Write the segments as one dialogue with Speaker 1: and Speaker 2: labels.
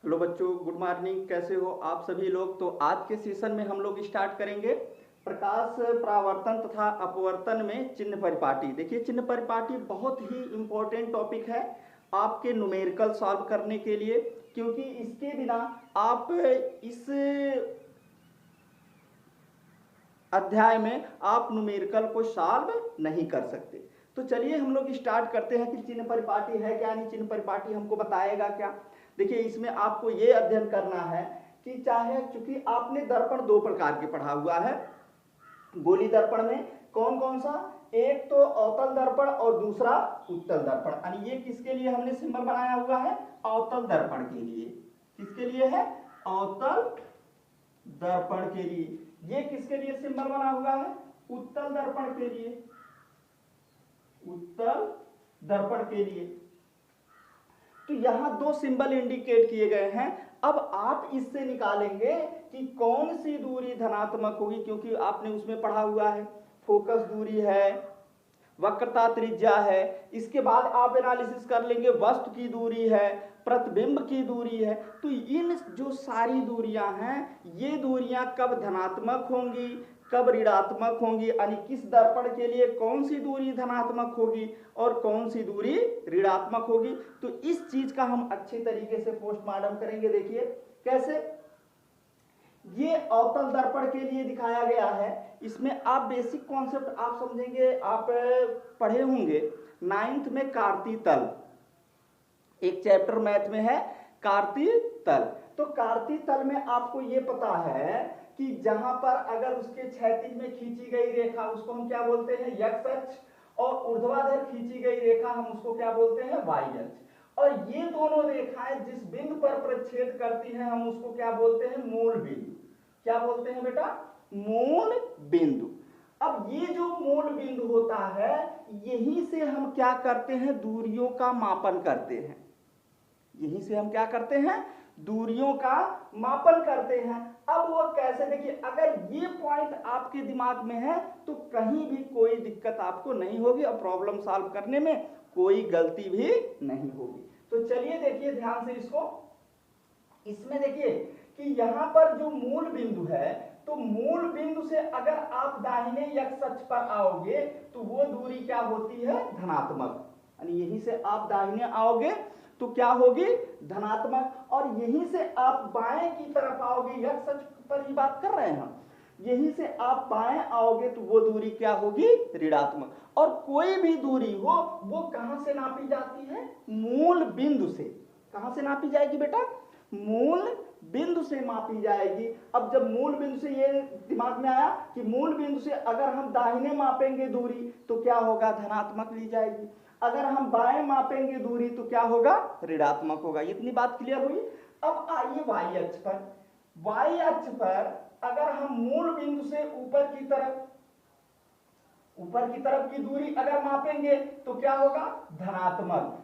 Speaker 1: Hello बच्चों, good morning. कैसे हो आप सभी लोग। तो आज के सेशन में हम लोग स्टार्ट करेंगे प्रकाश परावर्तन तथा अपवर्तन में चिन्ह परिपाटी। देखिए, चिन्ह परिपाटी बहुत ही इंपॉर्टेंट टॉपिक है आपके न्यूमेरिकल सॉल्व करने के लिए, क्योंकि इसके बिना आप इस अध्याय में आप न्यूमेरिकल को सॉल्व नहीं कर सकते। तो चलिए हम लोग स्टार्ट करते हैं कि चिन्ह परिपाटी है क्या, नहीं चिन्ह परिपाटी हमको बताएगा क्या। देखिए, इसमें आपको ये अध्ययन करना है कि चाहे, चूंकि आपने दर्पण दो प्रकार के पढ़ा हुआ है। गोली दर्पण में कौन कौन सा, एक तो अवतल दर्पण और दूसरा उत्तल दर्पण। यानी ये किसके लिए हमने सिंबल बनाया हुआ है, अवतल दर्पण के लिए। किसके लिए है, अवतल दर्पण के लिए। ये किसके लिए सिंबल बना हुआ है, उत्तल दर्पण के लिए, उत्तल दर्पण के लिए। तो यहां दो सिंबल इंडिकेट किए गए हैं। अब आप इससे निकालेंगे कि कौन सी दूरी धनात्मक होगी, क्योंकि आपने उसमें पढ़ा हुआ है फोकस दूरी है, वक्रता त्रिज्या है। इसके बाद आप एनालिसिस कर लेंगे वस्तु की दूरी है, प्रतिबिंब की दूरी है। तो इन जो सारी दूरियां हैं, ये दूरियां कब धनात्मक होंगी, कब ऋणात्मक होंगी, यानी किस दर्पण के लिए कौन सी दूरी धनात्मक होगी और कौन सी दूरी ऋणात्मक होगी। तो इस चीज का हम अच्छे तरीके से पोस्टमार्टम करेंगे। देखिए कैसे, ये अवतल दर्पण के लिए दिखाया गया है। इसमें आप बेसिक कॉन्सेप्ट आप समझेंगे, आप पढ़े होंगे 9th में कार्तीय तल, एक चैप्टर मैथ में है कार्तीय तल। तो कार्तीय तल में आपको ये पता है कि जहां पर अगर उसके क्षैतिज में खींची गई रेखा, उसको हम क्या बोलते हैं, एक्स अक्ष, और ऊर्ध्वाधर खींची गई रेखा हम उसको क्या बोलते हैं, वाई अक्ष। और ये दोनों रेखाएं जिस बिंदु पर प्रतिच्छेद करती हैं हम उसको क्या बोलते हैं, मूल बिंदु। क्या बोलते हैं बेटा, मूल बिंदु। अब ये जो मूल बिंदु होता है, यहीं से हम क्या करते हैं, दूरियों का मापन करते हैं। यहीं से हम क्या करते हैं, दूरियों का मापन करते हैं। अब वो कैसे, देखिए अगर ये पॉइंट आपके दिमाग में है तो कहीं भी कोई दिक्कत आपको नहीं होगी और प्रॉब्लम सॉल्व करने में कोई गलती भी नहीं होगी। तो चलिए देखिए ध्यान से इसको। इसमें देखिए कि यहां पर जो मूल बिंदु है, तो मूल बिंदु से अगर आप दाहिने एक्स अक्ष पर आओगे तो वो दूरी क्या होती है, धनात्मक। यानी यहीं से आप दाहिने आओगे तो क्या होगी, धनात्मक। और यहीं से आप बाएं की तरफ आओगे, एक्स अक्ष पर ही बात कर रहे हैं हम, यहीं से आप बाएं आओगे तो वो दूरी क्या होगी, ऋणात्मक। और कोई भी दूरी हो वो कहां से नापी जाती है, मूल बिंदु से। कहां से नापी जाएगी बेटा, मूल बिंदु से मापी जाएगी। अब जब मूल बिंदु से, ये दिमाग में आया कि मूल बिंदु से अगर हम दाहिने मापेंगे दूरी तो क्या होगा, धनात्मक ली जाएगी। अगर हम बाएं मापेंगे दूरी तो क्या होगा, ऋणात्मक होगा। इतनी बात क्लियर हुई। अब आइए वाई अक्ष पर। वाई अक्ष पर अगर हम मूल बिंदु से ऊपर की तरफ की दूरी अगर मापेंगे तो क्या होगा, धनात्मक।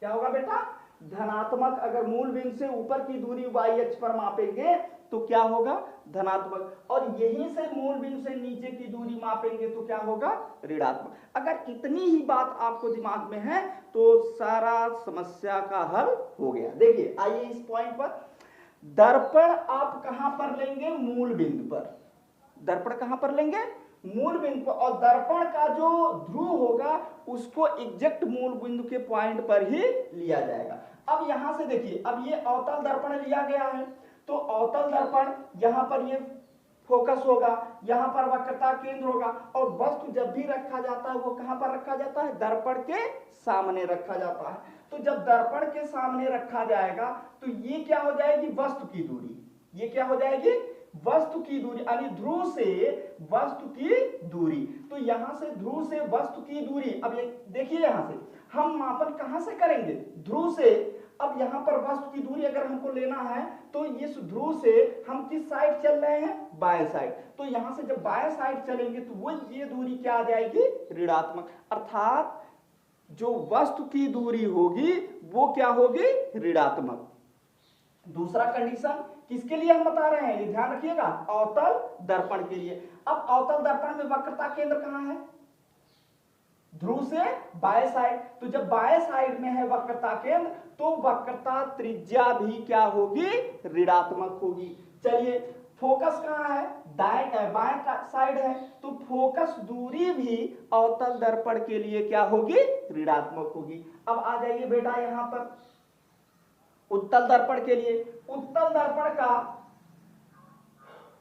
Speaker 1: क्या होगा बेटा, धनात्मक। अगर मूल बिंदु से ऊपर की दूरी वाई अक्ष पर मापेंगे तो क्या होगा, धनात्मक। और यहीं से मूल बिंदु से नीचे की दूरी मापेंगे तो क्या होगा, ऋणात्मक। अगर इतनी ही बात आपको दिमाग में है तो सारा समस्या का हल हो गया। देखिए आइए इस पॉइंट पर, दर्पण आप कहां पर लेंगे, मूल बिंदु पर। दर्पण कहां पर लेंगे, मूल बिंदु पर। और दर्पण का जो ध्रुव होगा उसको एग्जैक्ट मूल बिंदु के पॉइंट पर ही लिया जाएगा। अब यहां से देखिए, अब ये अवतल दर्पण लिया गया है, तो अवतल दर्पण यहां पर ये फोकस होगा, यहां पर वक्रता केंद्र होगा। और वस्तु जब भी रखा जाता है वो कहां पर रखा जाता है, दर्पण के सामने रखा जाता है। तो जब दर्पण के सामने रखा जाएगा तो ये क्या हो जाएगी, वस्तु की दूरी। ये क्या हो जाएगी, वस्तु की दूरी, यानी ध्रुव से वस्तु की दूरी। तो यहां से ध्रुव से वस्तु की दूरी, अब ये देखिए यहां से हम मापन कहां से करेंगे, ध्रुव से। अब यहां पर वस्तु की दूरी अगर हमको लेना है तो इस ध्रुव से हम किस साइड चल रहे हैं, बाएं साइड। तो यहां से जब बाएं साइड चलेंगे तो वो ये दूरी क्या आ जाएगी, ऋणात्मक। अर्थात जो वस्तु की दूरी होगी वो क्या होगी, ऋणात्मक। दूसरा कंडीशन किसके लिए हम बता रहे हैं, ये ध्यान रखिएगा, अवतल दर्पण के लिए। अब अवतल दर्पण में वक्रता केंद्र कहां है, ध्रुव से बाएं साइड। तो जब बाएं साइड में है वक्रता केंद्र तो वक्रता त्रिज्या भी क्या होगी, ऋणात्मक होगी। चलिए फोकस कहाँ है, दाएं बाएं साइड है, तो फोकस दूरी भी अवतल दर्पण के लिए क्या होगी, ऋणात्मक होगी। अब आ जाइए बेटा यहां पर उत्तल दर्पण के लिए। उत्तल दर्पण का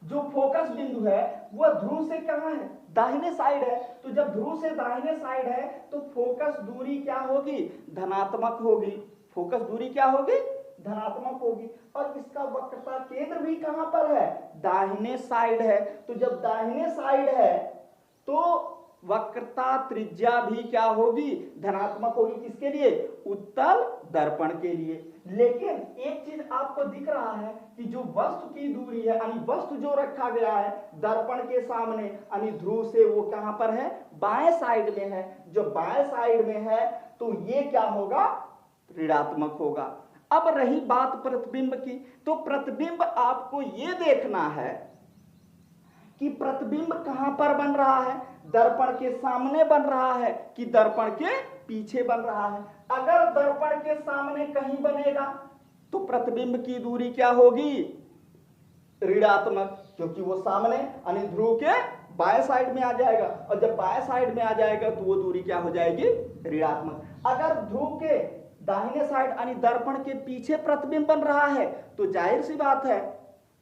Speaker 1: जो फोकस बिंदु है वह ध्रुव से कहां है, दाहिने साइड है। तो जब ध्रुव से दाहिने साइड है तो फोकस दूरी क्या होगी, धनात्मक होगी। फोकस दूरी क्या होगी, धनात्मक होगी। और इसका वक्रता केंद्र भी कहां पर है, दाहिने साइड है। तो जब दाहिने साइड है तो वक्रता त्रिज्या भी क्या होगी, धनात्मक होगी। किसके लिए, उत्तल दर्पण के लिए। लेकिन एक चीज आपको दिख रहा है कि जो वस्तु की दूरी है यानी वस्तु जो रखा गया है दर्पण के सामने यानी ध्रुव से, वो कहां पर है, बाएं साइड में है। जो बाएं साइड में है तो ये क्या होगा, ऋणात्मक होगा। अब रही बात प्रतिबिंब की, तो प्रतिबिंब आपको ये देखना है कि प्रतिबिंब कहां पर बन रहा है, दर्पण के सामने बन रहा है कि दर्पण के पीछे बन रहा है। अगर दर्पण के सामने कहीं बनेगा तो प्रतिबिंब की दूरी क्या होगी, ऋणात्मक, क्योंकि वो सामने यानी ध्रुव के बाएं साइड में आ जाएगा। और जब बाएं साइड में आ जाएगा तो वो दूरी क्या हो जाएगी, ऋणात्मक। अगर ध्रुव के दाहिने साइड यानी दर्पण के पीछे प्रतिबिंब बन रहा है तो जाहिर सी बात है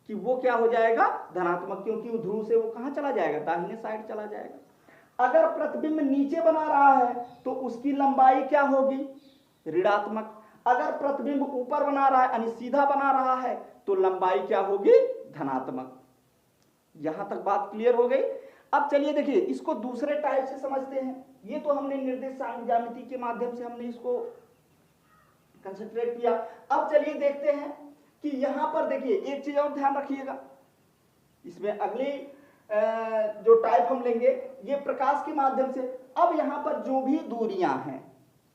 Speaker 1: कि वो क्या हो जाएगा, धनात्मक, क्योंकि ध्रुव से वो कहां चला जाएगा, दाहिने साइड चला जाएगा। अगर प्रतिबिंब नीचे बना रहा है तो उसकी लंबाई क्या होगी, ऋणात्मक। अगर प्रतिबिंब ऊपर बना रहा है यानी सीधा बना रहा है तो लंबाई क्या होगी, धनात्मक। यहां तक बात क्लियर हो गई। अब चलिए देखिए इसको दूसरे टाइप से समझते हैं। ये तो हमने निर्देशांक ज्यामिति के माध्यम से हमने इसको कंसंट्रेट किया। अब चलिए देखते हैं कि यहां पर देखिए एक चीज और ध्यान रखिएगा, इसमें अगली जो टाइप हम लेंगे ये प्रकाश के माध्यम से। अब यहां पर जो भी दूरियां हैं,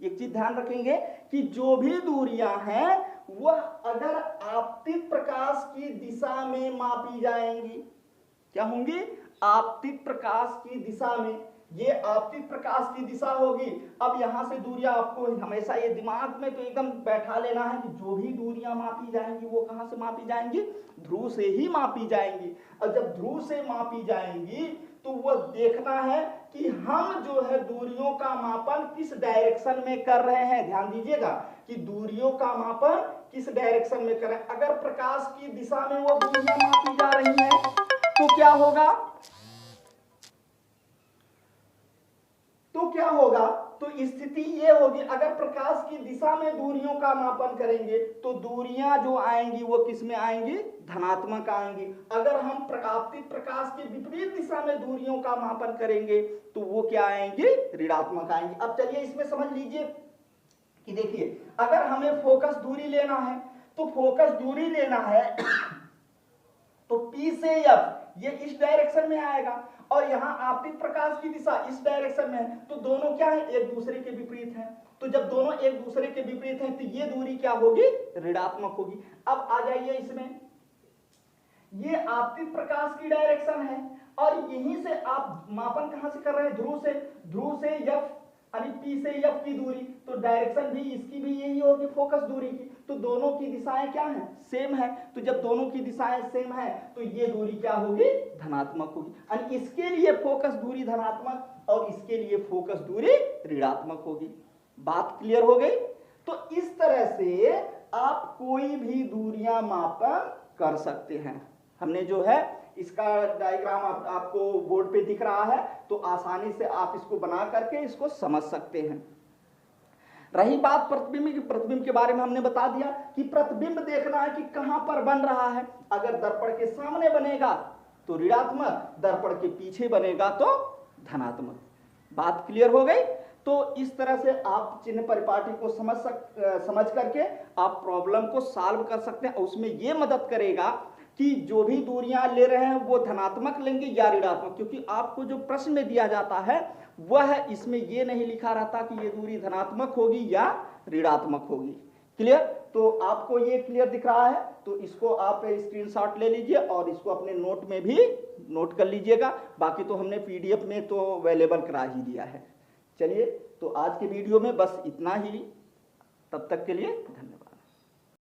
Speaker 1: एक चीज ध्यान रखेंगे कि जो भी दूरियां हैं वह अगर आपतित प्रकाश की दिशा में मापी जाएंगी, क्या होंगी, आपतित प्रकाश की दिशा में। ये आपतित प्रकाश की दिशा होगी। अब यहां से दूरियां आपको हमेशा ये दिमाग में तो एकदम बैठा लेना है कि जो भी दूरियां मापी जाएंगी वो कहां से मापी जाएंगी, ध्रुव से ही मापी जाएंगी। और जब ध्रुव से मापी जाएंगी तो वो देखना है कि हम जो है दूरियों का मापन किस डायरेक्शन में कर रहे हैं। ध्यान दीजिएगा कि दूरियों का मापन किस डायरेक्शन में कर रहे हैं। अगर प्रकाश की दिशा में वो दूरियां मापी जा रही हैं तो क्या होगा, तो स्थिति ये होगी, अगर प्रकाश की दिशा में दूरियों का मापन करेंगे तो दूरियां जो आएंगी वो किस में आएंगी, धनात्मक आएंगी। अगर हम आपतित प्रकाश की विपरीत दिशा में दूरियों का मापन करेंगे तो वो क्या आएंगी, ऋणात्मक आएंगी। अब चलिए इसमें समझ लीजिए कि देखिए अगर हमें फोकस दूरी लेना है तो फोकस दूरी लेना है तो P से F ये इस डायरेक्शन में आएगा और यहाँ आपतित प्रकाश की दिशा इस डायरेक्शन में है, तो दोनों क्या है, एक दूसरे के विपरीत हैं। तो जब दोनों एक दूसरे के विपरीत हैं तो ये दूरी क्या होगी, ऋणात्मक होगी। अब आ जाइए इसमें, ये आपतित प्रकाश की डायरेक्शन है और यहीं से आप मापन कहां से कर रहे हैं, ध्रुव से F यानी P से F की दूरी, तो डायरेक्शन भी इसकी भी यही होगी फोकस दूरी की। तो दोनों की दिशाएं क्या हैं, सेम है। तो जब दोनों की दिशाएं सेम है तो ये दूरी क्या होगी, धनात्मक होगी। और इसके लिए फोकस दूरी धनात्मक और इसके लिए फोकस दूरी ऋणात्मक होगी। बात क्लियर हो गई। तो इस तरह से आप कोई भी दूरियां मापन कर सकते हैं। हमने जो है इसका डायग्राम आपको बोर्ड पे दिख रहा है तो आसानी से आप इसको बना करके इसको समझ सकते हैं। रही बात प्रतिबिंब की, प्रतिबिंब के बारे में हमने बता दिया कि प्रतिबिंब देखना है कि कहां पर बन रहा है। अगर दर्पण के सामने बनेगा तो ऋणात्मक, दर्पण के पीछे बनेगा तो धनात्मक। बात क्लियर हो गई। तो इस तरह से आप चिन्ह परिपाटी को समझ करके आप प्रॉब्लम को सॉल्व कर सकते हैं। उसमें यह मदद करेगा कि जो भी दूरियां ले रहे हैं वो धनात्मक लेंगे या ऋणात्मक, क्योंकि आपको जो प्रश्न में दिया जाता है वह इसमें ये नहीं लिखा रहता कि ये दूरी धनात्मक होगी या ऋणात्मक होगी। क्लियर। तो आपको ये क्लियर दिख रहा है तो इसको आप स्क्रीनशॉट ले लीजिए और इसको अपने नोट में भी नोट कर लीजिएगा। बाकी तो हमने पीडीएफ में तो अवेलेबल करा ही दिया है। चलिए, तो आज के वीडियो में बस इतना ही। तब तक के लिए धन्यवाद।